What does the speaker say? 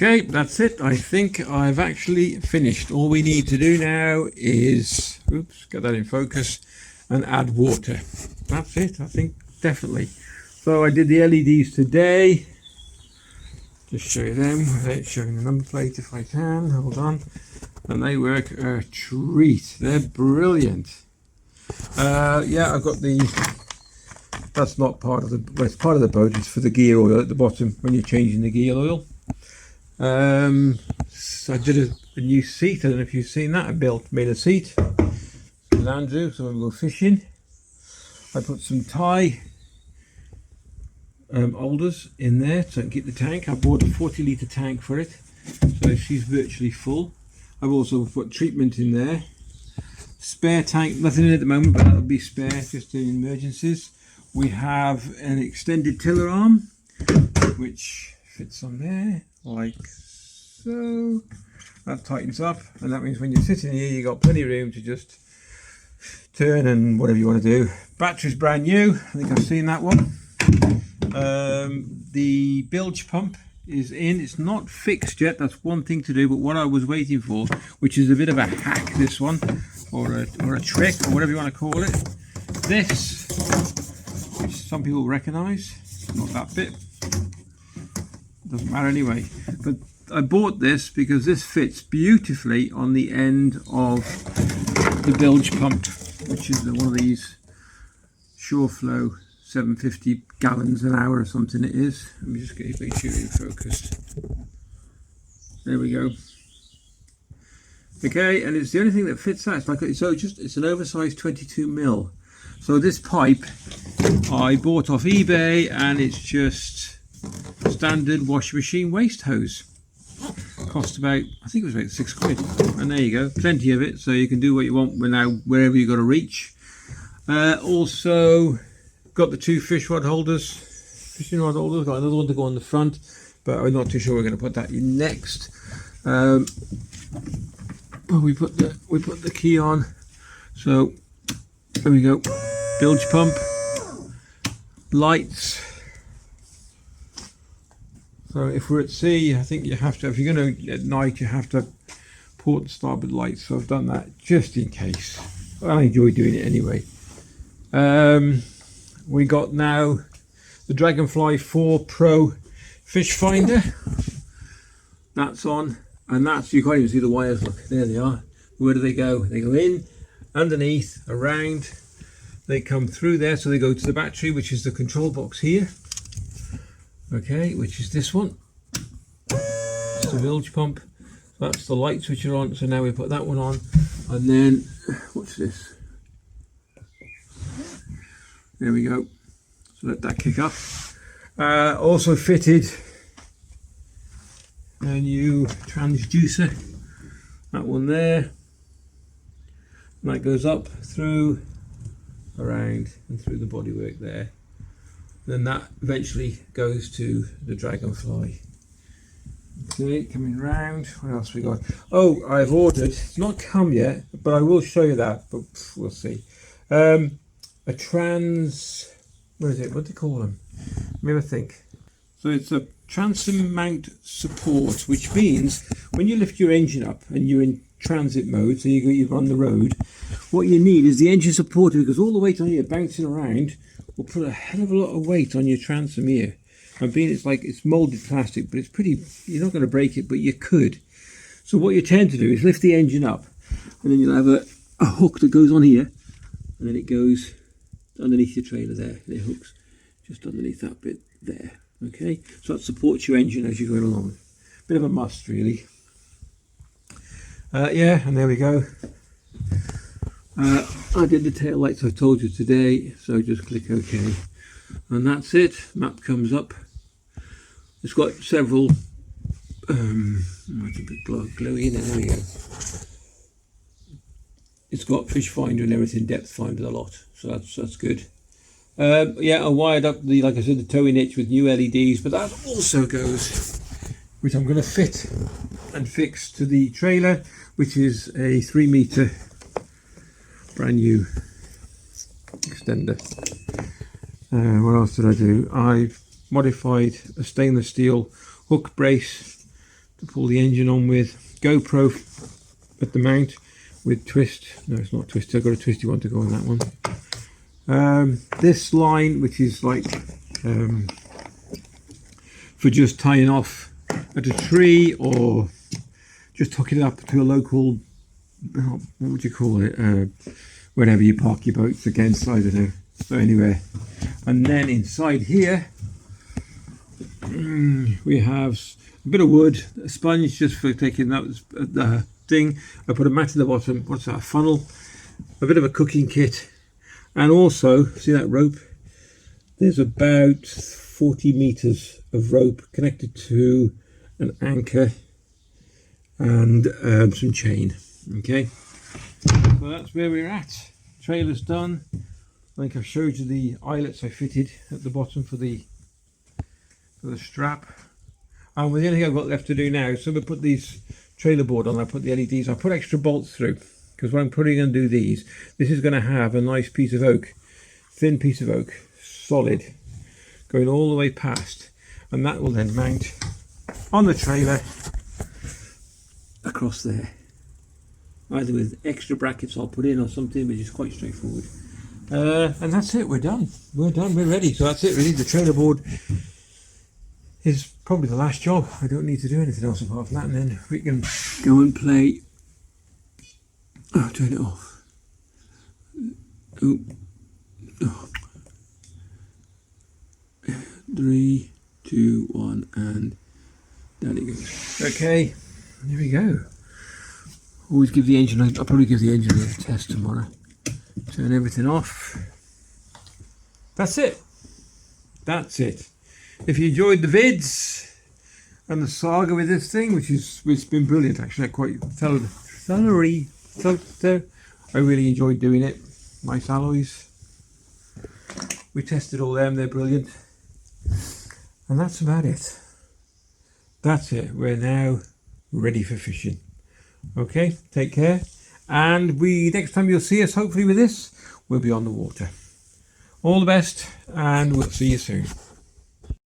Okay, that's it. I think I've actually finished. All we need to do now is, oops, get that in focus, and add water. That's it, I think, definitely. So I did the LEDs today. Just show you them without showing the number plate if I can. Hold on. And they work a treat. They're brilliant. Yeah, I've got the, that's not part of the, well, it's part of the boat. It's for the gear oil at the bottom when you're changing the gear oil. So I did a new seat. I don't know if you've seen that. I made a seat with Andrew, so we'll go fishing. I put some tie holders in there so I can keep the tank. I bought a 40-litre tank for it, so she's virtually full. I've also put treatment in there. Spare tank, nothing in at the moment, but that'll be spare just in emergencies. We have an extended tiller arm, which fits on there like so. That tightens up, and that means when you're sitting here, you've got plenty of room to just turn and whatever you want to do. Battery's brand new. I think I've seen that one. The bilge pump is in. It's not fixed yet. That's one thing to do, but what I was waiting for, which is a bit of a hack, this one, or a trick, or whatever you want to call it. This, which some people recognise, not that bit. Doesn't matter anyway. But I bought this because this fits beautifully on the end of the bilge pump, which is one of these Sureflow 750 gallons an hour or something it is. Let me just make sure you're focused. There we go. Okay, and it's the only thing that fits that. It's like it's an oversized 22mm. So this pipe I bought off eBay, and it's just standard washing machine waste hose. Cost about, I think it was about £6, and there you go, plenty of it, so you can do what you want wherever you got to reach. Also got the two fishing rod holders, got another one to go on the front, but I'm not too sure we're going to put that in next. But we put the key on, so there we go. Bilge pump, lights. So if we're at sea, I think you have to, if you're going to at night, you have to port and starboard lights. So I've done that just in case. I enjoy doing it anyway. We got now the Dragonfly 4 Pro fish finder. That's on, and that's, you can't even see the wires. Look, there they are. Where do they go? They go in, underneath, around. They come through there, so they go to the battery, which is the control box here. Okay, which is this one. It's the bilge pump. That's the light switch are on. So now we put that one on, and then what's this? There we go. So let that kick up. Also fitted a new transducer. That one there. And that goes up, through, around, and through the bodywork there. Then that eventually goes to the Dragonfly. Okay, coming round. What else we got? Oh, I've ordered. It's not come yet, but I will show you that. But we'll see. A trans. What is it? What do they call them? Let me have a think. So it's a transom mount support, which means when you lift your engine up and you're in transit mode, so you're on the road, what you need is the engine supporter, because all the weight on here bouncing around will put a hell of a lot of weight on your transom here. And being it's molded plastic, but it's pretty, you're not going to break it, but you could. So what you tend to do is lift the engine up, and then you'll have a hook that goes on here, and then it goes underneath your trailer there, and it hooks just underneath that bit there. Okay, so that supports your engine as you're going along. Bit of a must, really. Yeah, and there we go. I did the tail lights I told you today, so just click OK, and that's it. Map comes up. It's got several. It's a bit glowy. There we go. It's got fish finder and everything, depth finder a lot, so that's good. Yeah, I wired up the, like I said, the towing hitch with new LEDs, but that also goes, which I'm going to fit and fix to the trailer, which is a 3-meter brand new extender. What else did I do? I've modified a stainless steel hook brace to pull the engine on with. GoPro at the mount with twist. No, it's not twisted. I've got a twisty one to go on that one. This line, which is like for just tying off at a tree or just hooking it up to a local, what would you call it? Wherever you park your boats against, I don't know. So anyway, and then inside here we have a bit of wood, a sponge just for taking out the thing. I put a mat at the bottom. What's that? A funnel, a bit of a cooking kit, and also see that rope. There's about 40 meters of rope connected to an anchor and some chain. Okay, so that's where we're at. Trailer's done. I think I've showed you the eyelets I fitted at the bottom for the strap. And the only thing I've got left to do now, so we put these trailer board on, I put the LEDs, I put extra bolts through, because what I'm probably going to do this is going to have a nice piece of oak, thin piece of oak, solid, going all the way past, and that will then mount on the trailer across there. Either with extra brackets I'll put in or something, which is quite straightforward. And that's it, we're done, we're ready. So that's it really. The trailer board is probably the last job. I don't need to do anything else apart from that, and then we can go and play. Oh, turn it off. Oh. 3, 2, 1, and down it goes. Okay, there we go. Always give the engine, I'll probably give the engine a test tomorrow. Turn everything off. That's it. That's it. If you enjoyed the vids and the saga with this thing, it's been brilliant actually. I quite thoroughly. I really enjoyed doing it. Nice alloys. We tested all them, they're brilliant. And that's about it. That's it. We're now ready for fishing. Okay, take care. And next time you'll see us, hopefully with this, we'll be on the water. All the best, and we'll see you soon.